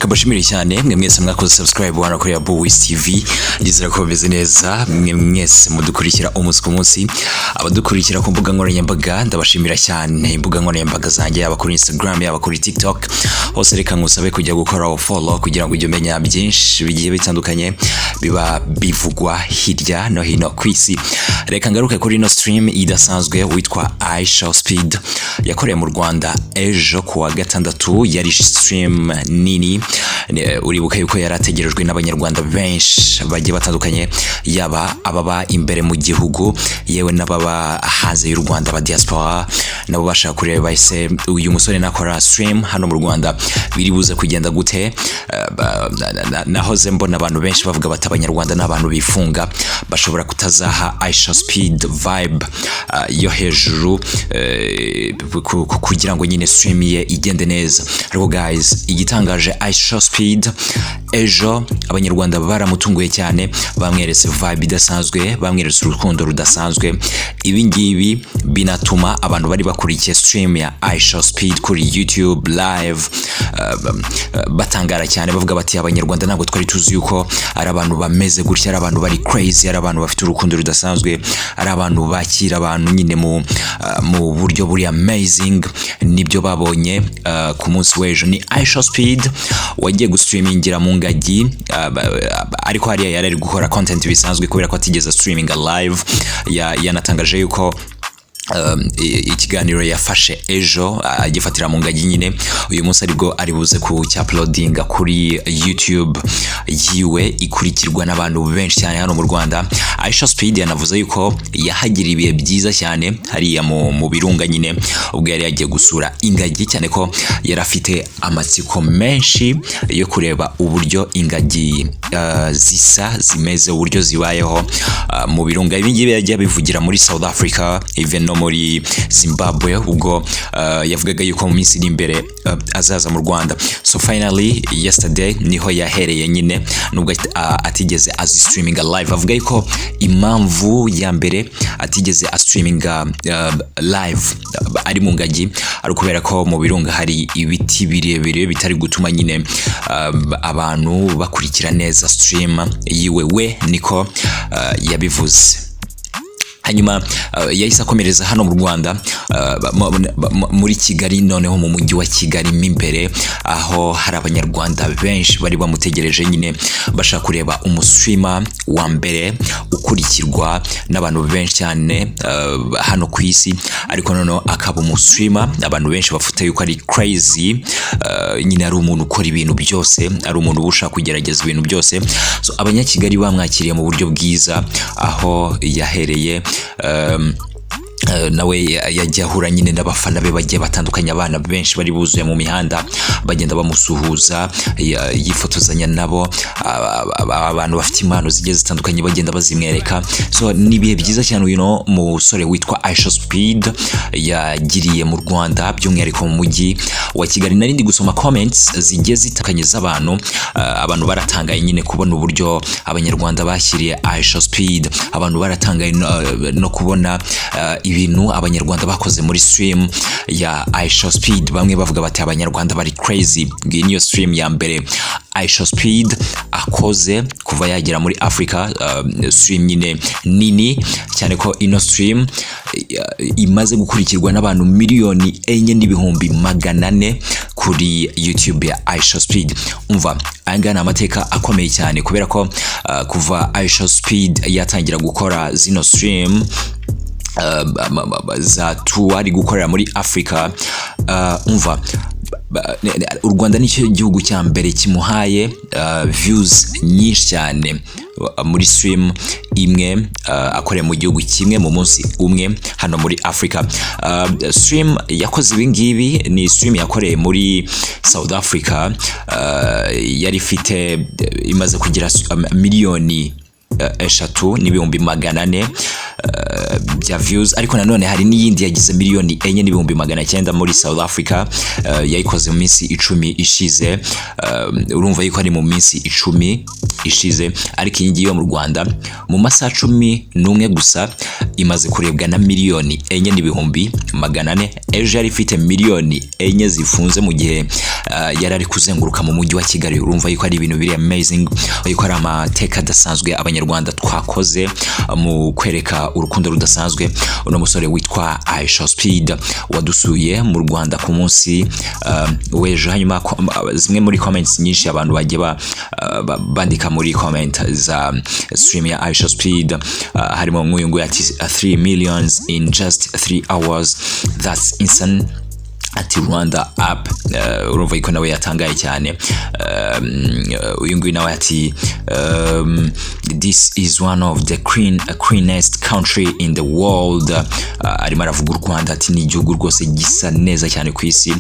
reka bashimire cyane mwe mwese mwakoze subscribe hano kuri Bowies TV. Ndizera ko bimeze neza mwe mwese mudukurikira umunsi ku munsi, abadukurikira ku mbuga nkoranyambaga ndabashimira cyane. Imbuga nkoranyambaga zanjye yaba kuri Instagram yaba kuri TikTok, hose reka ngusabe kujya gukora follow kugira ngo ujye umenya byinshi bigiye bitandukanye biba bivugwa hirya no hino ku isi. Reka ngaruke kuri no stream idasanzwe witwa IShowSpeed yakoreye mu Rwanda ejo kuwa gatandatu. Yari stream nini, uribuka yuko yarategerejwe n'abanyarwanda benshi bagiye batandukanye, yaba ababa imbere mu gihugu yewe n'ababa hanze y'u Rwanda ba diaspora nabo bashaka kureba ise uyu musore nakora stream hano mu Rwanda biri buze kugenda gute. Nahoze mbona abantu benshi bavuga bati abanyarwanda n'abantu bifunga bashobora kutazaha IShowSpeed vibe yo hejuru kugira ngo nyine stream ye igende neza. Ariko guys, igitangaje IShowSpeed ejo abanyarwanda baramutunguye cyane, bamweretse vibe idasanzwe, bamweretse urukundo rudasanzwe. Ibi ngibi binatuma abantu bari bakurikiye stream ya IShowSpeed kuri YouTube live batangara cyane, bavuga bati abanyarwanda ntabwo twari tuzi yuko ari abantu bameze gutya, ari abantu bari crazy, ari abantu bafite urukundo rudasanzwe, ari abantu bakira abantu nyine mu buryo buri amazing. Nibyo babonye ku munsi w'ejo. Ni IShowSpeed wagiye gustreamingira mu ngagi, ariko hariya yari gukora content bisanzwe kubera ko atigeze streaming live. Yanatangaje yuko ikiganiro yafashe ejo agifatira mu ngagi nyine uyu munsi aribwo ari buze ku uploadinga kuri YouTube yiwe, ikurikirwa n'abantu benshi cyane hano mu Rwanda. IShowSpeed yanavuze yuko yahagira ibihe byiza cyane hariya mu birunga nyine ubwo yari yagiye gusura ingagi, cyane ko yari afite amatsiko menshi yo kureba uburyo ingagi zimeze, uburyo zibayeho mu birunga. Ibi ngibi yagiye bivugira muri South Africa, even no muri Zimbabwe, ubwo yavugaga yuko mu minsi iri imbere azaza mu Rwanda. So finally yesterday niho yahereye nyine, nubwo atigeze streaming live. Avuga yuko impamvu ya mbere atigeze streaming live ari mu ngagi ari kubera ko mu birunga hari ibiti birebire bitari gutuma nyine abantu bakurikira neza stream yiwe, we niko yabivuze. Hanyuma yahise akomereza hano mu Rwanda muri Kigali, noneho mu mujyi wa Kigali imbere, aho hari abanyarwanda benshi bari bamutegereje nyine bashaka kureba umuswima wa mbere ukurikirwa n'abantu benshi cyane hano ku isi. Ariko noneho akaba umuswima abantu benshi bafite yuko ari crazy, nyine ari umuntu ukora ibintu byose, ari umuntu ushaka kugerageza ibintu byose. So abanyakigali bamwakiriye mu buryo bwiza, aho yahereye nawe yajya ahura nyine n'abafana be bagiye batandukanye, abana benshi bari buzuye mu mihanda bagenda bamusuhuza, yifotozanya nabo, abantu bafite impano zigiye zitandukanye bagenda bazimwereka. So nibihe byiza cyane uyu musore witwa IShowSpeed yagiriye mu Rwanda, by'umwihariko mu mujyi wa Kigali. Narindi gusoma comments zigiye zitandukanye z'abantu, abantu baratangaye nyine kubona uburyo abanyarwanda bashyiriye IShowSpeed. Abantu baratangaye no kubona ibintu abanyarwanda bakoze muri stream ya IShowSpeed. Bamwe bavuga bati abanyarwanda bari crazy. Ngiyi niyo stream ya mbere IShowSpeed akoze kuva yagera muri Africa, stream nyine nini cyane ko ino stream imaze gukurikirwa n'abantu 4,400,000 kuri YouTube ya IShowSpeed. Umva, anga ni amateka akomeye cyane kubera ko kuva IShowSpeed yatangira gukora zino stream za tuwari gukorera muri Africa, umva u Rwanda nicyo gihugu cya mbere kimuhaye views nyinshi cyane muri stream imwe akoreye mu gihugu kimwe mu munsi umwe hano muri Africa. Stream yakoze ibi ngibi ni stream yakoreye muri South Africa, yari ifite imaze kugira miliyoni 4,400,000 bya views, ariko nanone hari n'iyindi yagize 4,900,000 muri South Africa, yayikoze mu minsi 10 ishize. Urumva yuko ari mu minsi 10 ishize, ariko iyi ngiyi yo mu Rwanda mu masaha 11 gusa imaze kurebwa na 4,400,000. Ejo yari ifite 4,000,000 zifunze mu gihe yari ari kuzenguruka mu mujyi wa Kigali. Urumva yuko ari ibintu biri amazing, yuko ari amateka adasanzwe abanyarwanda twakoze mu kwereka urukundo rudasanzwe. Uno musore witwa IShowSpeed wadusuye mu Rwanda ku munsi w'ejo. Hanyuma zimwe muri comments nyinshi abantu bagiye bandika muri comment za stream ya IShowSpeed, harimo nk'uyu ngo ati 3 million in just 3 hours, that's insane. Ati Rwanda up. Urumva yuko nawe yatangaye cyane. Uyu nguyu nawe ati this is one of the cleanest country in the world. Arimo aravuga u Rwanda ati ni igihugu rwose gisa neza cyane ku isi.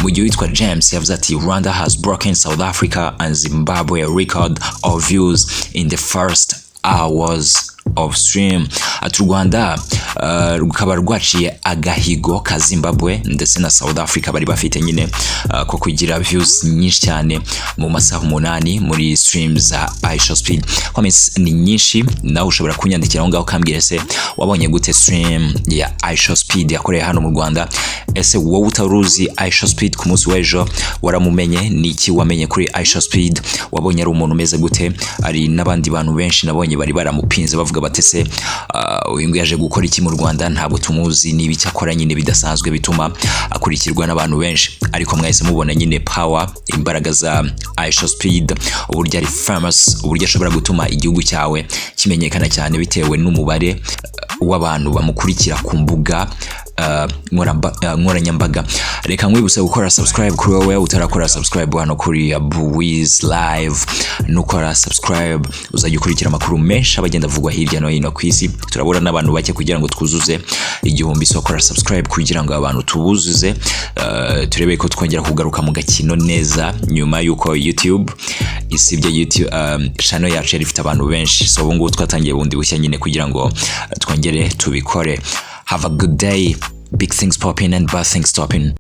Mu gihe witwa James yavuze ati Rwanda has broken South Africa and Zimbabwe record of views in the first hours of stream. Ati Rwanda rukaba rwaciye agahigo ka Zimbabwe ndetse na South Africa bari bafite nyine ko kugira views nyinshi cyane mu masaha 8 muri streams za IShowSpeed. Comments ni nyinshi, nawe ushobora kunyandikira aho ngaho ukambwira se wabonye gute stream ya IShowSpeed yakoreye hano mu Rwanda. Ese wowe utaruzi IShowSpeed ku munsi w'ejo waramumenye? Ni iki wamenye kuri IShowSpeed? Wabonye ari umuntu umeze gute? Ari n'abandi bantu benshi nabonye bari baramupinze bavuga batese uyu yaje gukora iki mu Rwanda, ntabwo tumuzi, niba icyakora nyine bidasanzwe bituma akurikirwa n'abantu benshi. Ariko mwahise mubona nyine power, imbaraga za IShowSpeed, uburyo ari famous, uburyo ashobora gutuma igihugu cyawe kimenyekana cyane bitewe n'umubare w'abantu bamukurikira ku mbuga nkoranyambaga. Reka nkwibutse gukora subscribe kuri wowe utarakora subscribe hano kuri Buwiz Live. Nukora subscribe uzajya ukurikira amakuru menshi abagenda avugwa hirya no hino ku isi. Turabura n'abantu bake kugira ngo twuzuze 1,000, so kora subscribe kugira ngo abantu tubuzuze, turebe ko twongera kugaruka mu gakino neza nyuma yuko YouTube isibye YouTube channel yacu ifite abantu benshi. So ubu ngubu twatangiye bundi bushya nyine kugira ngo twongere tubikore. Have a good day. Big things popping and bad things stopping.